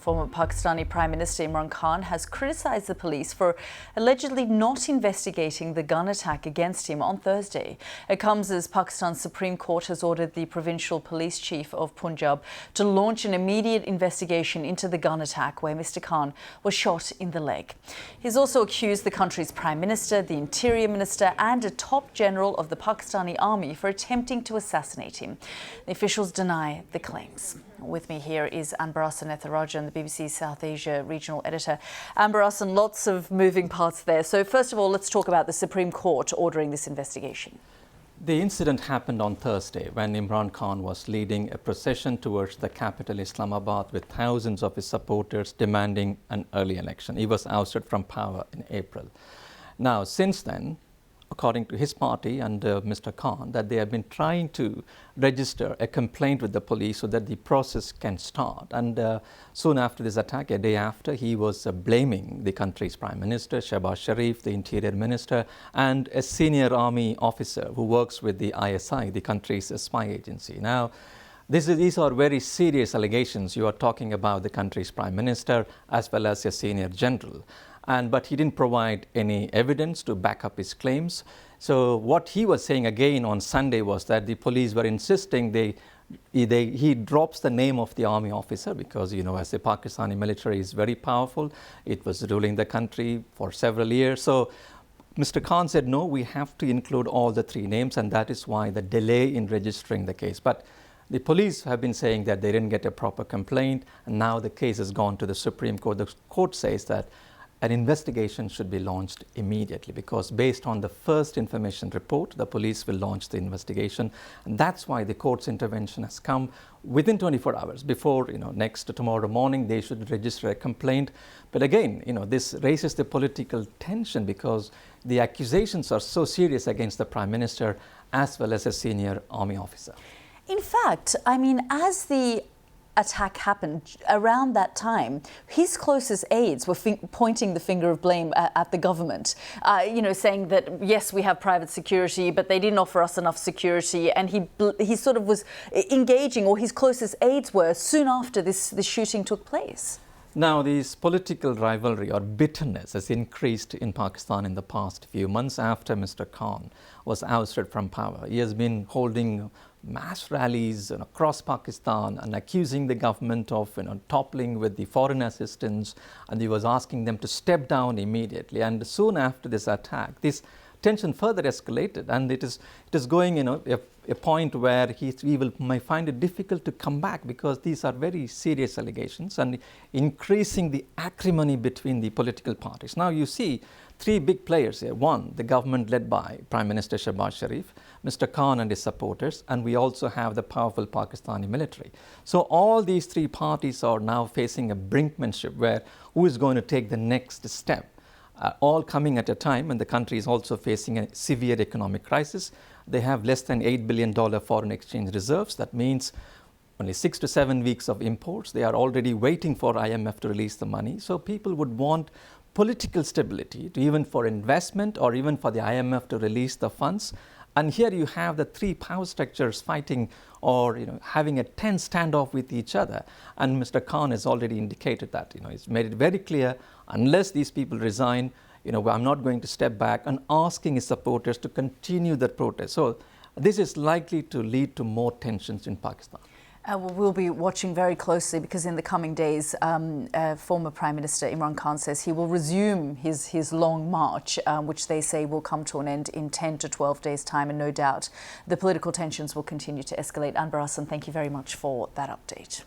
Former Pakistani Prime Minister Imran Khan has criticised the police for allegedly not investigating the gun attack against him on Thursday. It comes as Pakistan's Supreme Court has ordered the provincial police chief of Punjab to launch an immediate investigation into the gun attack where Mr. Khan was shot in the leg. He's also accused the country's Prime Minister, the Interior Minister and a top general of the Pakistani Army for attempting to assassinate him. The officials deny the claims. With me here is Anbarasan Etharajan, the BBC South Asia regional editor. Anbarasan, lots of moving parts there. So first of all, let's talk about the Supreme Court ordering this investigation. The incident happened on Thursday when Imran Khan was leading a procession towards the capital Islamabad with thousands of his supporters demanding an early election. He was ousted from power in April. Now, since then, according to his party and Mr. Khan, that they have been trying to register a complaint with the police so that the process can start. And soon after this attack, a day after, he was blaming the country's Prime Minister, Shehbaz Sharif, the Interior Minister, and a senior army officer who works with the ISI, the country's spy agency. Now, these are very serious allegations. You are talking about the country's Prime Minister as well as a senior general. But he didn't provide any evidence to back up his claims. So what he was saying again on Sunday was that the police were insisting he drops the name of the army officer because, you know, as the Pakistani military is very powerful, it was ruling the country for several years. So Mr. Khan said, no, we have to include all the three names, and that is why the delay in registering the case. But the police have been saying that they didn't get a proper complaint, and now the case has gone to the Supreme Court. The court says that an investigation should be launched immediately because based on the first information report, the police will launch the investigation. And that's why the court's intervention has come within 24 hours. Before, tomorrow morning, they should register a complaint. But again, this raises the political tension because the accusations are so serious against the Prime Minister as well as a senior army officer. In fact, I mean, as the attack happened around that time, his closest aides were pointing the finger of blame at the government, saying that, yes, we have private security, but they didn't offer us enough security. And he sort of was engaging, or his closest aides were, soon after this shooting took place. Now, this political rivalry or bitterness has increased in Pakistan in the past few months after Mr. Khan was ousted from power. He has been holding mass rallies across Pakistan and accusing the government of toppling with the foreign assistance, and he was asking them to step down immediately. And soon after this attack, this tension further escalated, and it is going a point where he might find it difficult to come back because these are very serious allegations and increasing the acrimony between the political parties. Now you see three big players here. One, the government led by Prime Minister Shehbaz Sharif, Mr. Khan and his supporters, and we also have the powerful Pakistani military. So all these three parties are now facing a brinkmanship where who is going to take the next step? All coming at a time, and the country is also facing a severe economic crisis. They have less than $8 billion foreign exchange reserves. That means only 6 to 7 weeks of imports. They are already waiting for IMF to release the money. So people would want political stability, even for investment or even for the IMF to release the funds. And here you have the three power structures fighting or having a tense standoff with each other. And Mr. Khan has already indicated that. He's made it very clear, unless these people resign, I'm not going to step back, and asking his supporters to continue the protest. So this is likely to lead to more tensions in Pakistan. We'll be watching very closely because in the coming days, former Prime Minister Imran Khan says he will resume his long march, which they say will come to an end in 10 to 12 days' time. And no doubt the political tensions will continue to escalate. Anbarasan, thank you very much for that update.